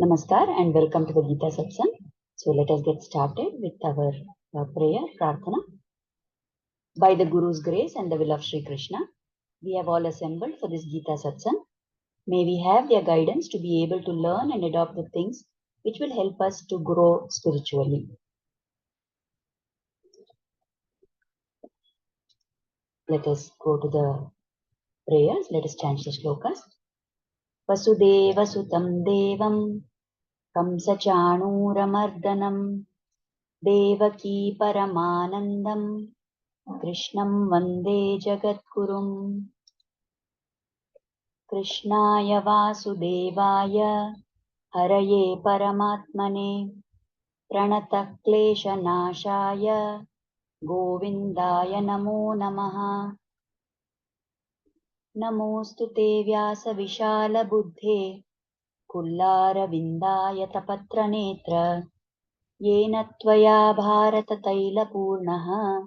Namaskar and welcome to the Geeta Satsang. So let us get started with our prayer, Prarthana. By the Guru's grace and the will of Sri Krishna, we have all assembled for this Geeta Satsang. May we have their guidance to be able to learn and adopt the things which will help us to grow spiritually. Let us go to the prayers. Let us chant the shlokas. Vasudeva Sutam Devam Kamsachanuramardanam Devaki Paramanandam Krishnam Vande Jagadgurum Krishnaya Vasudevaya Haraye Paramatmane Pranata Klesha Nashaya Govindaya Namo Namaha Namostu Te Vyasa Vishala Buddhe Kullara Vindaya Tapatra Netra Yena Tvaya Bharata Taila Purnaha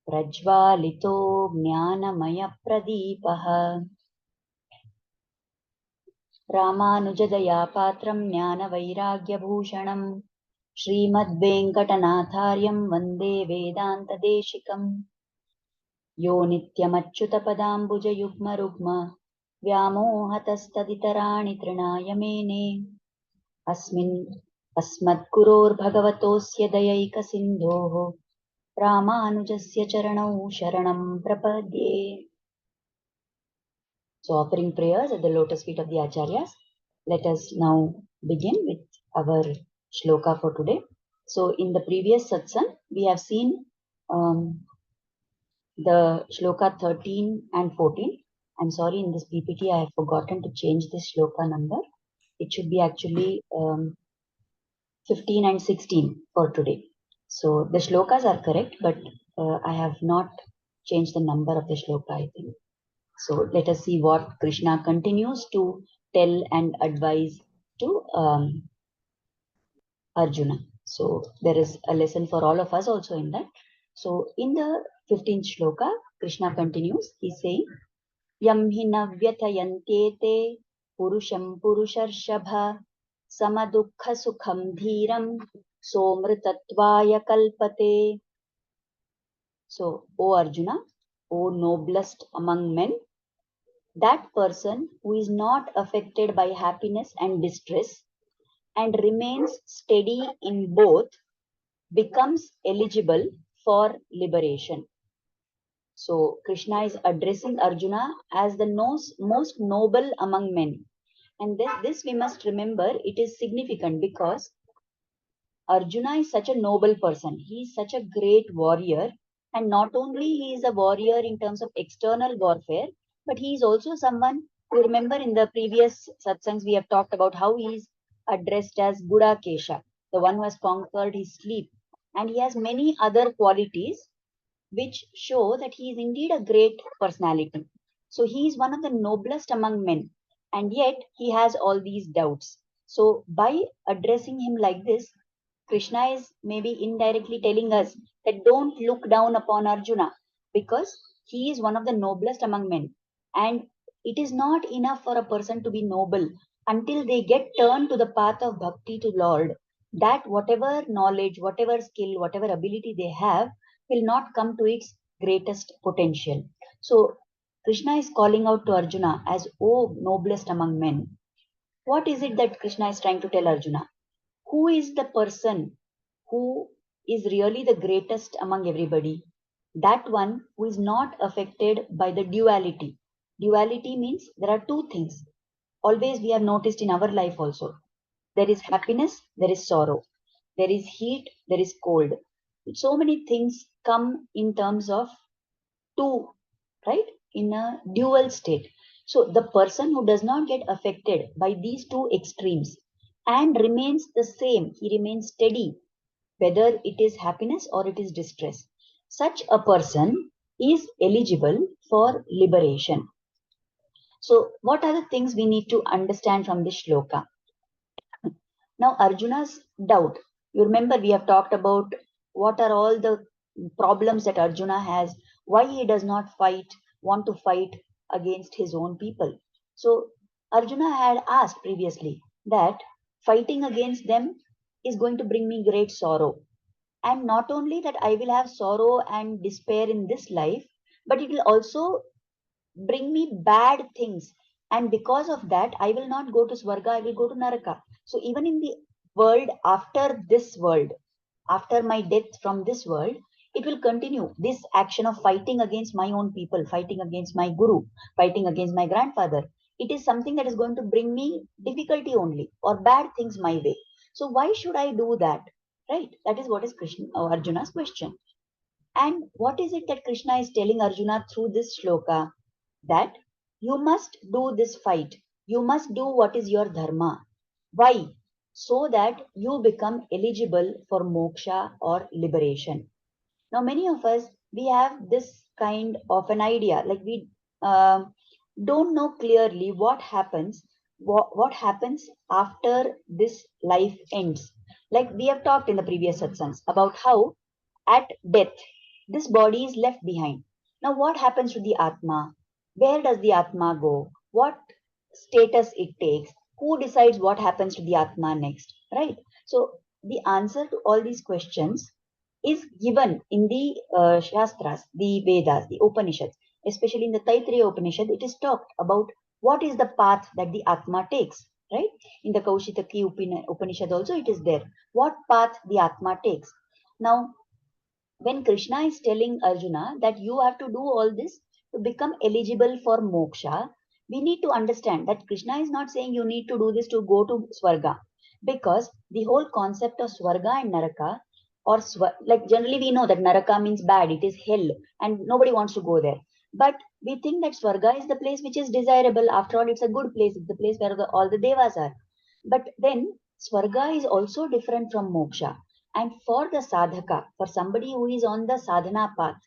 Prajvalito Jnanamaya Pradipaha Ramanujadaya Patram Jnana Vairagya Bhushanam Srimad Venkatanathaaryam Vande Vedanta Deshikam Yo Nityamachyuta Padambuja Yugma Rugma Vyamohatastaditarani Trinaya Mene Asmad Guror Bhagavatosya Dayaika Sindhoho Ramanujasya Charanau Sharanam Prapadye. So offering prayers at the lotus feet of the Acharyas, let us now begin with our Shloka for today. So in the previous satsang, we have seen the Shloka 13 and 14. I'm sorry, in this PPT, I have forgotten to change this Shloka number. It should be actually 15 and 16 for today. So the Shlokas are correct, but I have not changed the number of the Shloka, I think. So let us see what Krishna continues to tell and advise to Arjuna. So there is a lesson for all of us also in that. So in the 15th shloka, Krishna continues. He is saying, Yam hi navyatayantete purusham purusharshabha samadukha sukham dhiram somritatvaya kalpate. So, O Arjuna, O noblest among men, that person who is not affected by happiness and distress and remains steady in both becomes eligible for liberation. So Krishna is addressing Arjuna as the most noble among men. And this we must remember, it is significant because Arjuna is such a noble person. He is such a great warrior. And not only he is a warrior in terms of external warfare, but he is also someone, you remember in the previous satsangs we have talked about how he is addressed as Gudakesha, the one who has conquered his sleep. And he has many other qualities which show that he is indeed a great personality. So he is one of the noblest among men. And yet he has all these doubts. So by addressing him like this, Krishna is maybe indirectly telling us that don't look down upon Arjuna because he is one of the noblest among men. And it is not enough for a person to be noble until they get turned to the path of bhakti to Lord, that whatever knowledge, whatever skill, whatever ability they have will not come to its greatest potential. So Krishna is calling out to Arjuna as, O noblest among men. What is it that Krishna is trying to tell Arjuna? Who is the person who is really the greatest among everybody? That one who is not affected by the duality. Duality means there are two things. Always we have noticed in our life also. There is happiness, there is sorrow. There is heat, there is cold. So many things come in terms of two, right? In a dual state. So the person who does not get affected by these two extremes and remains the same, he remains steady, whether it is happiness or it is distress. Such a person is eligible for liberation. So what are the things we need to understand from this shloka? Now Arjuna's doubt. You remember we have talked about what are all the problems that Arjuna has, why he does not want to fight against his own people. So Arjuna had asked previously that fighting against them is going to bring me great sorrow. And not only that, I will have sorrow and despair in this life, but it will also bring me bad things. And because of that, I will not go to Swarga, I will go to Naraka. So even in the world after this world, after my death from this world, it will continue this action of fighting against my own people, fighting against my guru, fighting against my grandfather. It is something that is going to bring me difficulty only or bad things my way. So why should I do that? Right? That is what is Krishna or Arjuna's question. And what is it that Krishna is telling Arjuna through this shloka? That you must do this fight. You must do what is your dharma. Why? So that you become eligible for moksha or liberation. Now, many of us, we have this kind of an idea, like we don't know clearly what happens after this life ends. Like we have talked in the previous satsangs about how at death, this body is left behind. Now, what happens to the Atma? Where does the Atma go? What status it takes? Who decides what happens to the Atma next? Right? So, the answer to all these questions is given in the Shastras, the Vedas, the Upanishads, especially in the Taittiriya Upanishad. It is talked about what is the path that the Atma takes. Right? In the Kaushitaki Upanishad also it is there. What path the Atma takes. Now, when Krishna is telling Arjuna that you have to do all this to become eligible for moksha, we need to understand that Krishna is not saying you need to do this to go to Swarga, because the whole concept of Swarga and Naraka, or like generally we know that Naraka means bad, it is hell, and nobody wants to go there. But we think that Swarga is the place which is desirable. After all, it's a good place. It's the place where all the devas are. But then Swarga is also different from moksha. And for the sadhaka, for somebody who is on the sadhana path,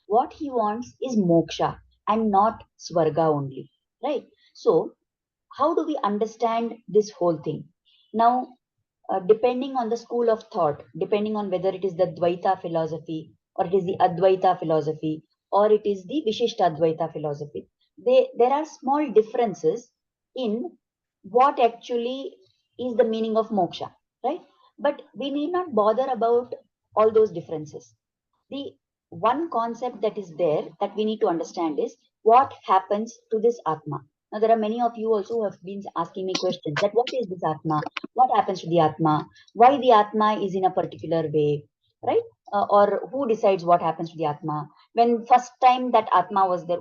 what he wants is moksha and not swarga only. Right? So, how do we understand this whole thing? Now, depending on the school of thought, depending on whether it is the Dvaita philosophy or it is the Advaita philosophy or it is the Vishishta Advaita philosophy, there are small differences in what actually is the meaning of moksha, right? But we need not bother about all those differences. The one concept that is there that we need to understand is what happens to this Atma. Now, there are many of you also who have been asking me questions that what is this Atma? What happens to the Atma? Why the Atma is in a particular way, right? Or who decides what happens to the Atma? When first time that Atma was there,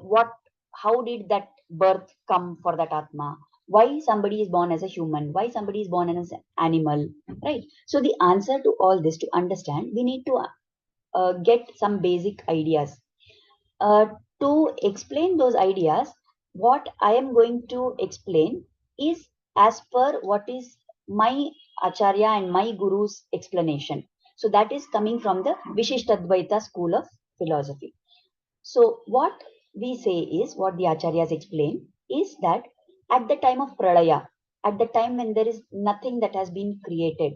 how did that birth come for that Atma? Why somebody is born as a human? Why somebody is born as an animal, right? So the answer to all this, to understand, we need to get some basic ideas. Uh, to explain those ideas, what I am going to explain is as per what is my Acharya and my Guru's explanation. So that is coming from the Vishishtadvaita school of philosophy. So what we say is, what the Acharyas explain is that at the time of Pralaya, at the time when there is nothing that has been created,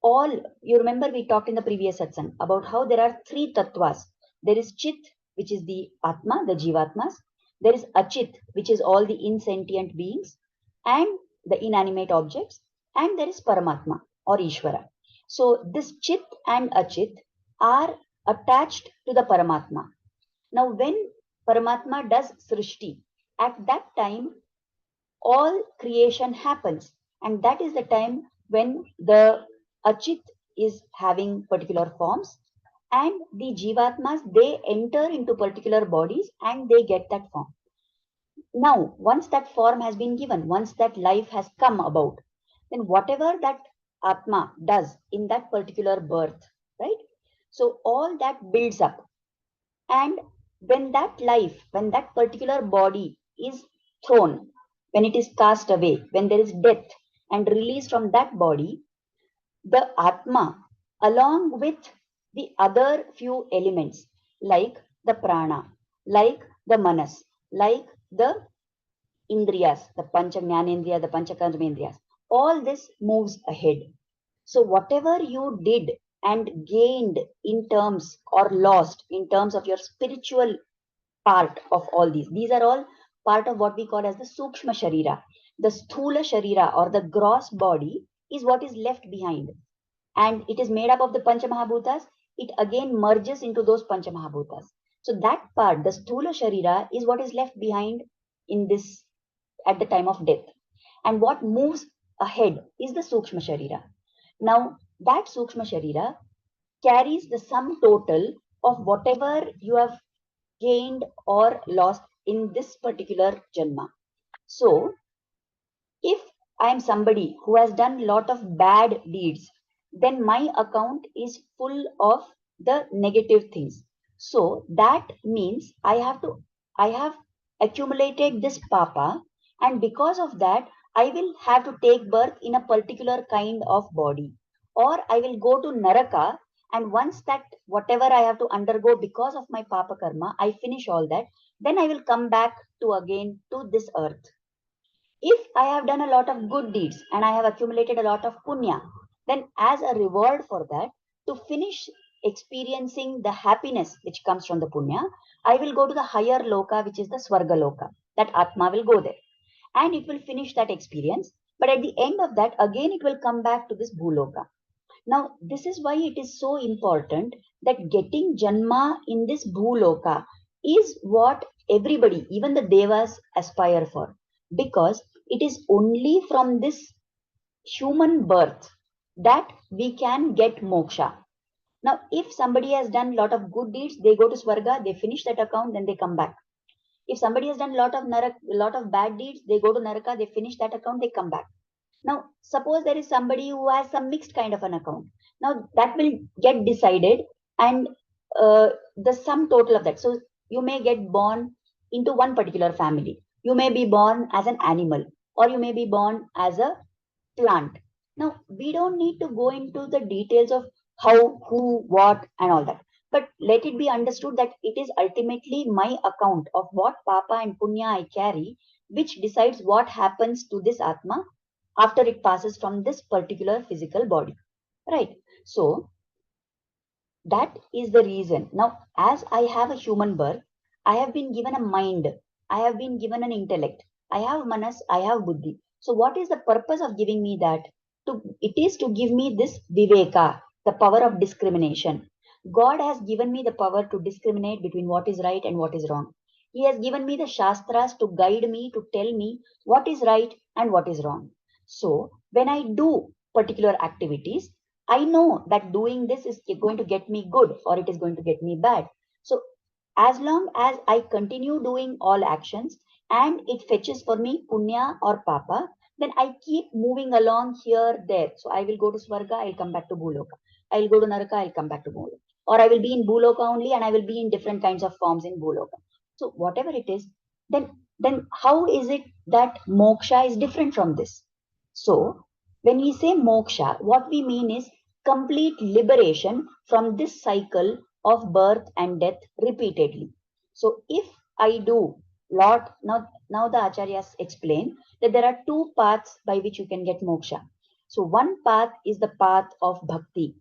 all you remember we talked in the previous satsang about how there are three tattvas. There is chit, which is the atma, the jivatmas. There is achit, which is all the insentient beings and the inanimate objects. And there is paramatma or ishvara. So this chit and achit are attached to the paramatma. Now when paramatma does srishti, at that time all creation happens, and that is the time when the achit is having particular forms, and the jivatmas, they enter into particular bodies and they get that form. Now once that form has been given, once that life has come about, then whatever that atma does in that particular birth, right, so all that builds up. And when that life, when that particular body is thrown, when it is cast away, when there is death and release from that body, the Atma, along with the other few elements, like the prana, like the manas, like the indriyas, the pancha jnanendriya, the pancha karmendriyas, all this moves ahead. So whatever you did and gained in terms or lost in terms of your spiritual part of all these are all part of what we call as the sukshma sharira, the sthula sharira or the gross body is what is left behind. And it is made up of the Pancha Mahabhutas. It again merges into those Pancha Mahabhutas. So that part, the Sthula Sharira, is what is left behind in this at the time of death. And what moves ahead is the Sukshma Sharira. Now, that Sukshma Sharira carries the sum total of whatever you have gained or lost in this particular Janma. So, if I am somebody who has done a lot of bad deeds, then my account is full of the negative things. So that means I have accumulated this papa, and because of that, I will have to take birth in a particular kind of body, or I will go to Naraka. And once that whatever I have to undergo because of my papa karma, I finish all that, then I will come back to again to this earth. If I have done a lot of good deeds and I have accumulated a lot of punya, then as a reward for that, to finish experiencing the happiness which comes from the punya, I will go to the higher loka, which is the Swarga loka. That Atma will go there and it will finish that experience. But at the end of that, again, it will come back to this Bhuloka. Now, this is why it is so important that getting Janma in this Bhuloka is what everybody, even the Devas, aspire for. Because it is only from this human birth that we can get moksha. Now, if somebody has done a lot of good deeds, they go to Swarga, they finish that account, then they come back. If somebody has done a lot of bad deeds, they go to Naraka, they finish that account, they come back. Now, suppose there is somebody who has some mixed kind of an account. Now, that will get decided and the sum total of that. So, you may get born into one particular family. You may be born as an animal or you may be born as a plant. Now, we don't need to go into the details of how, who, what, and all that. But let it be understood that it is ultimately my account of what papa and punya I carry, which decides what happens to this atma after it passes from this particular physical body. Right? So, that is the reason. Now, as I have a human birth, I have been given a mind, I have been given an intellect, I have manas, I have buddhi. So, what is the purpose of giving me that? It is to give me this viveka, the power of discrimination. God has given me the power to discriminate between what is right and what is wrong. He has given me the shastras to guide me, to tell me what is right and what is wrong. So, when I do particular activities, I know that doing this is going to get me good or it is going to get me bad. So, as long as I continue doing all actions and it fetches for me punya or papa, then I keep moving along here, there. So, I will go to Swarga, I'll come back to Bhuloka. I will go to Naraka, I'll come back to Bhuloka. Or I will be in Bhuloka only and I will be in different kinds of forms in Bhuloka. So, whatever it is, then how is it that moksha is different from this? So, when we say moksha, what we mean is complete liberation from this cycle of birth and death repeatedly. So if I do lot, now the acharyas explain that there are two paths by which you can get moksha. So one path is the path of bhakti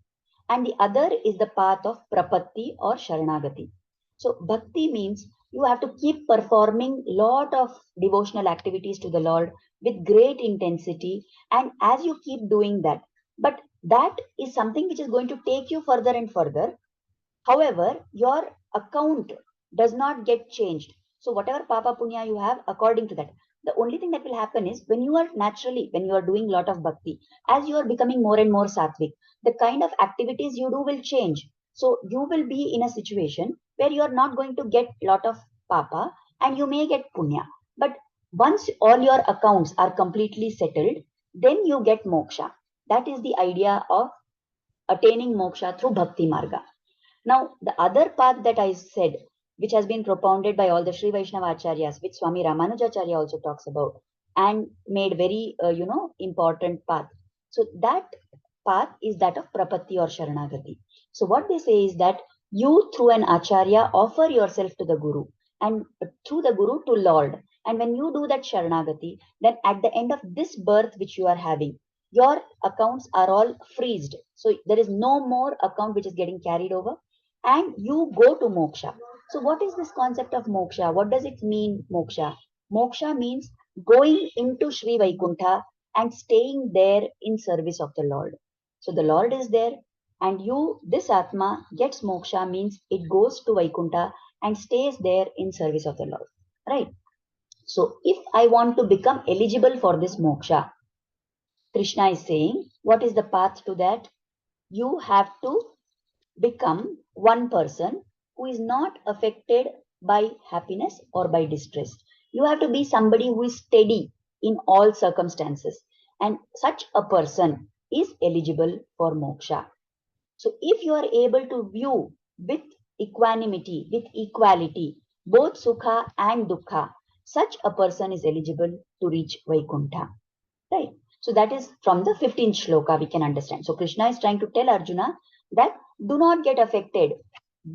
and the other is the path of prapatti or sharanagati. So bhakti means you have to keep performing lot of devotional activities to the Lord with great intensity, and as you keep doing that, but that is something which is going to take you further and further. However, your account does not get changed. So whatever papa punya you have, according to that, the only thing that will happen is when you are doing a lot of bhakti, as you are becoming more and more sattvic, the kind of activities you do will change. So you will be in a situation where you are not going to get lot of papa and you may get punya. But once all your accounts are completely settled, then you get moksha. That is the idea of attaining moksha through bhakti marga. Now, the other path that I said, which has been propounded by all the Sri Vaishnava Acharyas, which Swami Ramanujacharya also talks about, and made very, important path. So that path is that of prapatti or sharanagati. So what they say is that you through an acharya offer yourself to the guru and through the guru to Lord. And when you do that sharanagati, then at the end of this birth which you are having, your accounts are all freezed. So there is no more account which is getting carried over and you go to moksha. So what is this concept of moksha? What does it mean, moksha? Moksha means going into Sri Vaikuntha and staying there in service of the Lord. So the Lord is there, and this Atma gets moksha, means it goes to Vaikuntha and stays there in service of the Lord. Right? So if I want to become eligible for this moksha, Krishna is saying, what is the path to that? You have to become one person who is not affected by happiness or by distress. You have to be somebody who is steady in all circumstances, and such a person is eligible for moksha. So if you are able to view with equanimity, with equality, both sukha and dukkha, such a person is eligible to reach Vaikuntha. Right? So that is from the 15th shloka we can understand. So Krishna is trying to tell Arjuna that do not get affected.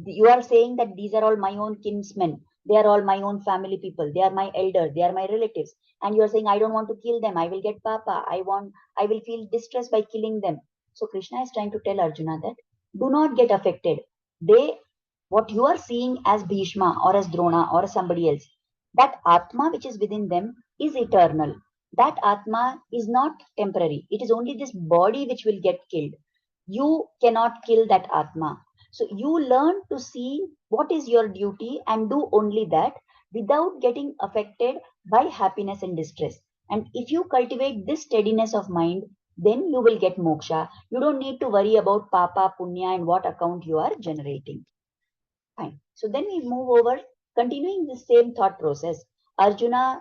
You are saying that these are all my own kinsmen. They are all my own family people. They are my elders. They are my relatives. And you are saying, I don't want to kill them. I will get papa. I will feel distressed by killing them. So Krishna is trying to tell Arjuna that do not get affected. What you are seeing as Bhishma or as Drona or as somebody else, that Atma which is within them is eternal. That Atma is not temporary. It is only this body which will get killed. You cannot kill that Atma. So you learn to see what is your duty and do only that without getting affected by happiness and distress. And if you cultivate this steadiness of mind, then you will get moksha. You don't need to worry about papa, punya, and what account you are generating. Fine. So then we move over, continuing the same thought process. Arjuna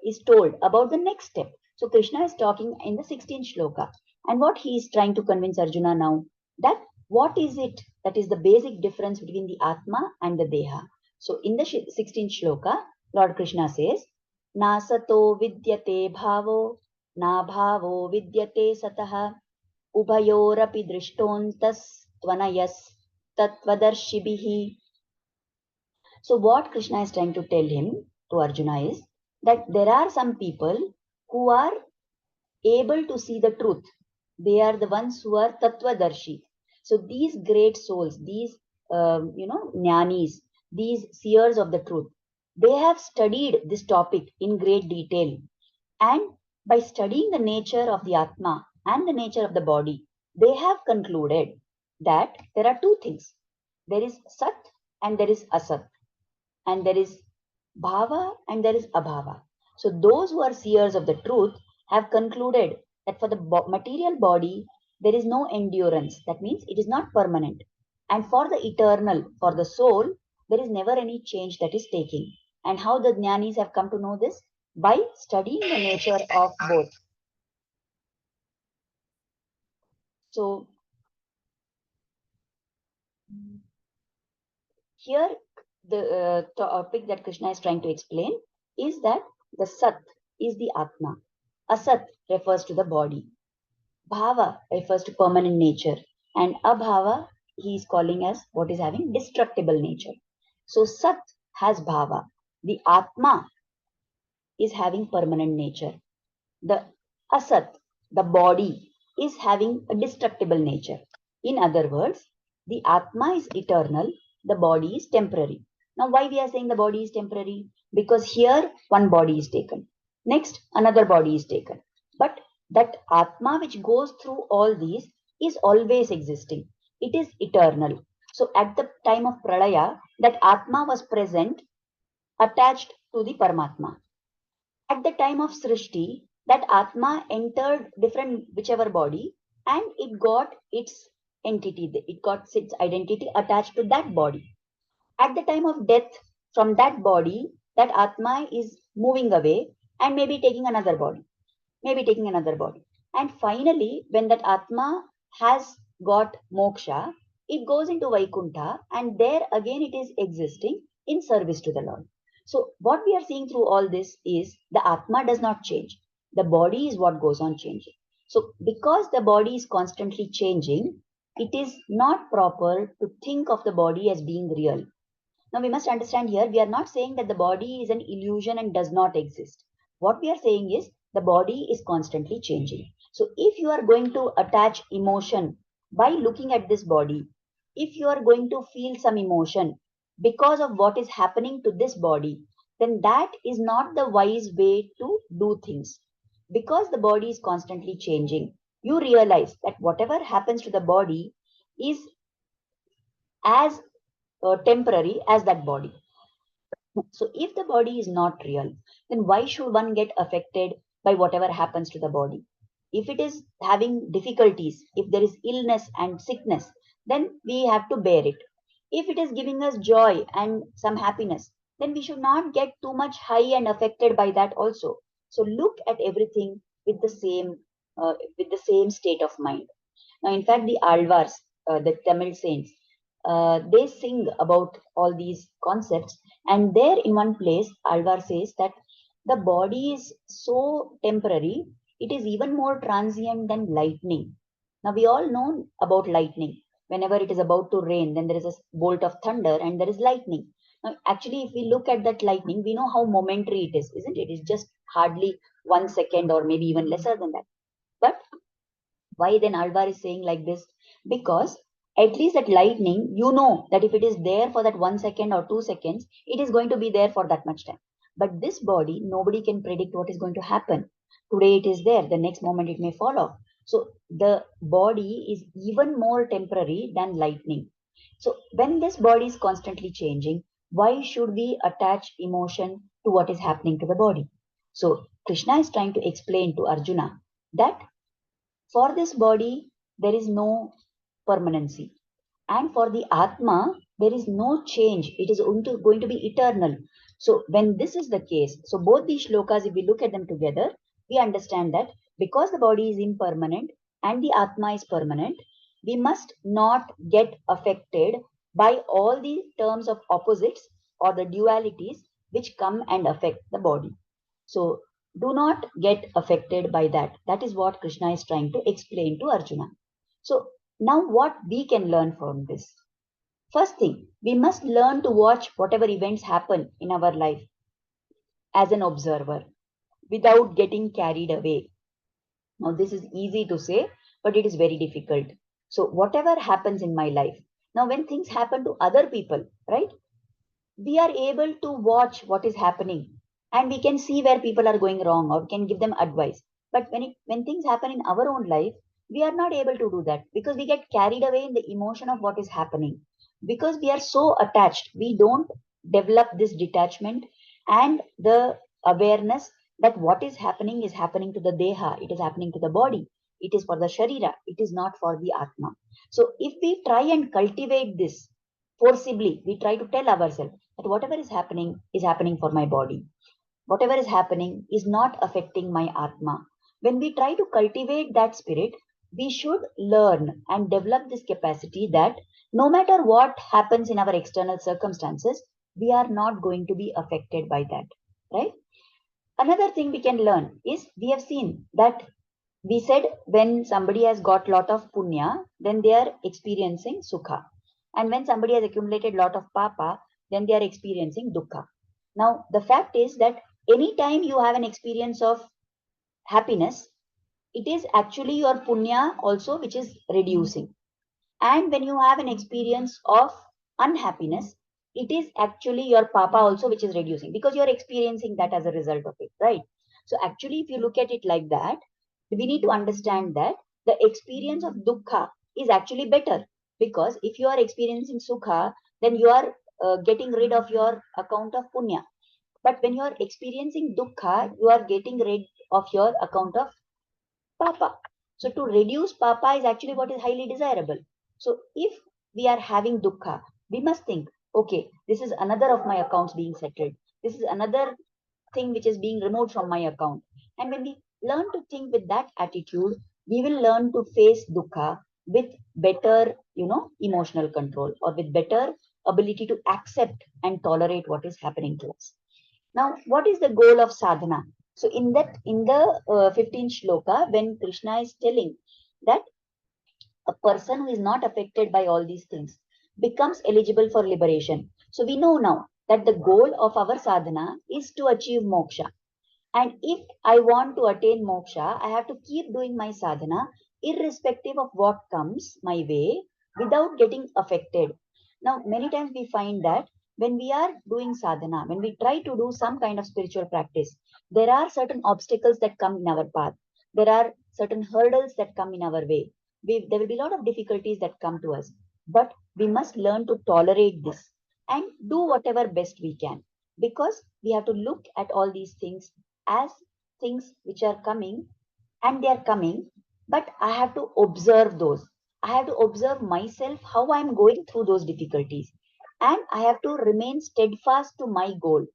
is told about the next step. So Krishna is talking in the 16th shloka. And what he is trying to convince Arjuna now, that what is it that is the basic difference between the Atma and the Deha. So in the 16th shloka, Lord Krishna says, Na sato vidyate bhavo, na bhavo vidyate sataha, ubhayorapi drishtontas tvanayas tattvadarshibhihi. So what Krishna is trying to tell him, to Arjuna, is that there are some people who are able to see the truth. They are the ones who are tattvadarshi. So these great souls, these jnanis, these seers of the truth, they have studied this topic in great detail. And by studying the nature of the Atma and the nature of the body, they have concluded that there are two things. There is Sat and there is Asat. And there is bhava and there is abhava. So those who are seers of the truth have concluded that for the material body, there is no endurance. That means it is not permanent. And for the eternal, for the soul, there is never any change that is taking. And how the jnanis have come to know this? By studying the nature of both. So here the topic that Krishna is trying to explain is that the Sat is the Atma. Asat refers to the body. Bhava refers to permanent nature. And Abhava, he is calling as what is having destructible nature. So Sat has Bhava. The Atma is having permanent nature. The Asat, the body, is having a destructible nature. In other words, the Atma is eternal, the body is temporary. Now, why we are saying the body is temporary? Because here one body is taken. Next, another body is taken. But that Atma which goes through all these is always existing. It is eternal. So at the time of Pralaya, that Atma was present, attached to the Paramatma. At the time of Srishti, that Atma entered different whichever body and it got its entity, it got its identity attached to that body. At the time of death, from that body, that Atma is moving away and maybe taking another body, maybe taking another body. And finally, when that Atma has got moksha, it goes into Vaikuntha and there again it is existing in service to the Lord. So what we are seeing through all this is the Atma does not change. The body is what goes on changing. So because the body is constantly changing, it is not proper to think of the body as being real. Now we must understand here, we are not saying that the body is an illusion and does not exist. What we are saying is the body is constantly changing. So if you are going to attach emotion by looking at this body, if you are going to feel some emotion because of what is happening to this body, then that is not the wise way to do things. because the body is constantly changing, you realize that whatever happens to the body is as temporary as that body. So if the body is not real, then why should one get affected by whatever happens to the body? If it is having difficulties, if there is illness and sickness, then we have to bear it. If it is giving us joy and some happiness, then we should not get too much high and affected by that also. So look at everything with the same state of mind. Now, in fact, the Alvars, the Tamil saints, they sing about all these concepts. And there, in one place, Alvar says that the body is so temporary, it is even more transient than lightning. Now, we all know about lightning. Whenever it is about to rain, then there is a bolt of thunder and there is lightning. Now, actually, if we look at that lightning, we know how momentary it is, isn't it? It's just hardly 1 second or maybe even lesser than that. But why then Alvar is saying like this? Because at least at lightning, you know that if it is there for that 1 second or 2 seconds, it is going to be there for that much time. But this body, nobody can predict what is going to happen. Today it is there, the next moment it may fall off. So the body is even more temporary than lightning. So when this body is constantly changing, why should we attach emotion to what is happening to the body? So Krishna is trying to explain to Arjuna that for this body, there is no permanency. And for the Atma, there is no change. It is going to be eternal. So when this is the case, so both these shlokas, if we look at them together, we understand that because the body is impermanent and the Atma is permanent, we must not get affected by all the terms of opposites or the dualities which come and affect the body. So do not get affected by that. That is what Krishna is trying to explain to Arjuna. So now what we can learn from this? First thing, we must learn to watch whatever events happen in our life as an observer without getting carried away. Now this is easy to say, but it is very difficult. So whatever happens in my life, now when things happen to other people, right? We are able to watch what is happening and we can see where people are going wrong or can give them advice. But when things happen in our own life, we are not able to do that because we get carried away in the emotion of what is happening. Because we are so attached, we don't develop this detachment and the awareness that what is happening to the deha, it is happening to the body, it is for the sharira, it is not for the atma. So if we try and cultivate this forcibly, we try to tell ourselves that whatever is happening for my body, whatever is happening is not affecting my atma. When we try to cultivate that spirit, we should learn and develop this capacity that no matter what happens in our external circumstances, we are not going to be affected by that, right? Another thing we can learn is we have seen that we said when somebody has got lot of punya, then they are experiencing sukha. And when somebody has accumulated lot of papa, then they are experiencing dukkha. Now, the fact is that anytime you have an experience of happiness, it is actually your punya also which is reducing. And when you have an experience of unhappiness, it is actually your papa also which is reducing because you're experiencing that as a result of it, right? So actually, if you look at it like that, we need to understand that the experience of dukkha is actually better because if you are experiencing sukha, then you are getting rid of your account of punya. But when you are experiencing dukkha, you are getting rid of your account of papa. So to reduce papa is actually what is highly desirable. So if we are having dukkha, we must think, okay, this is another of my accounts being settled. This is another thing which is being removed from my account. And when we learn to think with that attitude, we will learn to face dukkha with better, emotional control or with better ability to accept and tolerate what is happening to us. Now, what is the goal of sadhana? So in the 15th shloka, when Krishna is telling that a person who is not affected by all these things becomes eligible for liberation. So we know now that the goal of our sadhana is to achieve moksha. And if I want to attain moksha, I have to keep doing my sadhana irrespective of what comes my way without getting affected. Now, many times we find that when we are doing sadhana, when we try to do some kind of spiritual practice, there are certain obstacles that come in our path. There are certain hurdles that come in our way. There will be a lot of difficulties that come to us, but we must learn to tolerate this and do whatever best we can, because we have to look at all these things as things which are coming, and they are coming, but I have to observe those. I have to observe myself, how I'm going through those difficulties, and I have to remain steadfast to my goal.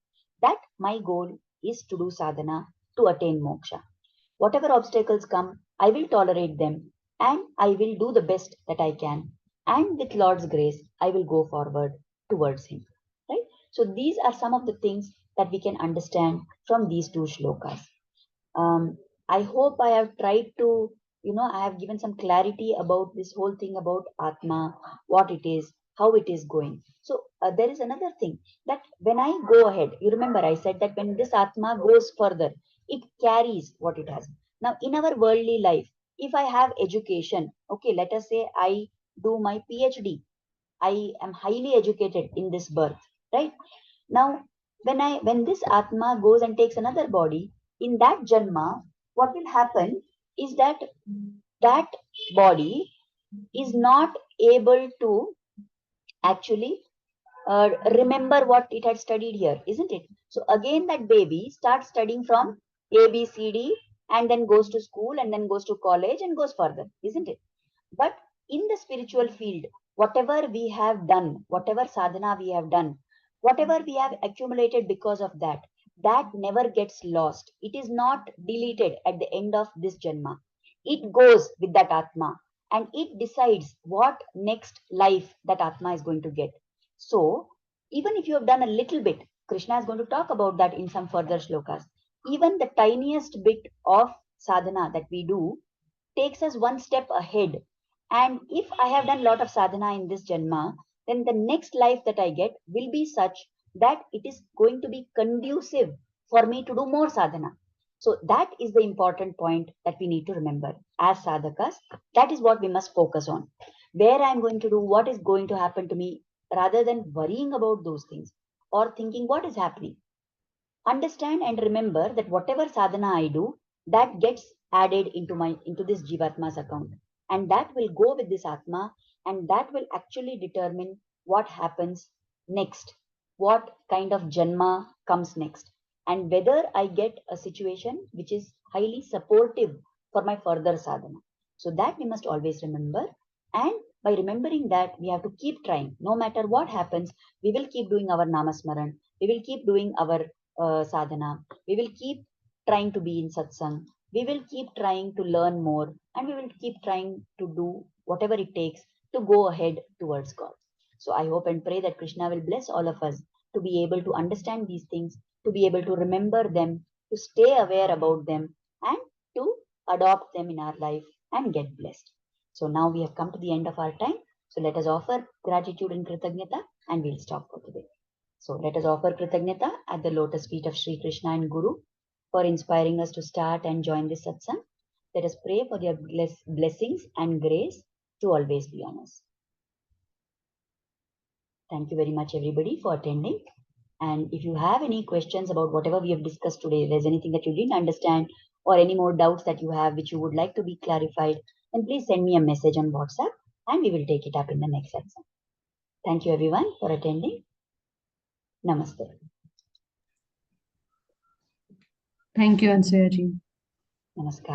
That my goal is to do sadhana to attain moksha. Whatever obstacles come, I will tolerate them and I will do the best that I can. And with Lord's grace, I will go forward towards Him. Right? So these are some of the things that we can understand from these two shlokas. I hope I have tried to, I have given some clarity about this whole thing about Atma, what it is, how it is going. So there is another thing, that when I go ahead, you remember I said that when this Atma goes further, it carries what it has. Now, in our worldly life, if I have education, okay, let us say I do my PhD, I am highly educated in this birth, right? Now, when this Atma goes and takes another body, in that Janma, what will happen is that that body is not able to actually remember what it had studied here, isn't it? So again, that baby starts studying from A, B, C, D, and then goes to school, and then goes to college, and goes further, isn't it? But in the spiritual field, whatever we have done, whatever sadhana we have done, whatever we have accumulated because of that, that never gets lost. It is not deleted at the end of this Janma. It goes with that Atma, and it decides what next life that Atma is going to get. So, even if you have done a little bit, Krishna is going to talk about that in some further shlokas. Even the tiniest bit of sadhana that we do takes us one step ahead. And if I have done a lot of sadhana in this Janma, then the next life that I get will be such that it is going to be conducive for me to do more sadhana. So that is the important point that we need to remember. As sadhakas, that is what we must focus on. Where I'm going to do, what is going to happen to me, rather than worrying about those things or thinking what is happening. Understand and remember that whatever sadhana I do, that gets added into this jivatma's account, and that will go with this atma, and that will actually determine what happens next, what kind of janma comes next, and whether I get a situation which is highly supportive for my further sadhana. So that we must always remember, and by remembering that, we have to keep trying. No matter what happens, we will keep doing our namasmaran, we will keep doing our sadhana. We will keep trying to be in satsang. We will keep trying to learn more, and we will keep trying to do whatever it takes to go ahead towards God. So I hope and pray that Krishna will bless all of us to be able to understand these things, to be able to remember them, to stay aware about them, and to adopt them in our life and get blessed. So now we have come to the end of our time. So let us offer gratitude and kritagnyata, and we'll stop for today. So let us offer Kritagnyata at the lotus feet of Sri Krishna and Guru for inspiring us to start and join this satsang. Let us pray for their blessings and grace to always be on us. Thank you very much, everybody, for attending. And if you have any questions about whatever we have discussed today, if there's anything that you didn't understand or any more doubts that you have which you would like to be clarified, then please send me a message on WhatsApp and we will take it up in the next satsang. Thank you, everyone, for attending. Namaste. Thank you, Ansuya ji. Namaskar.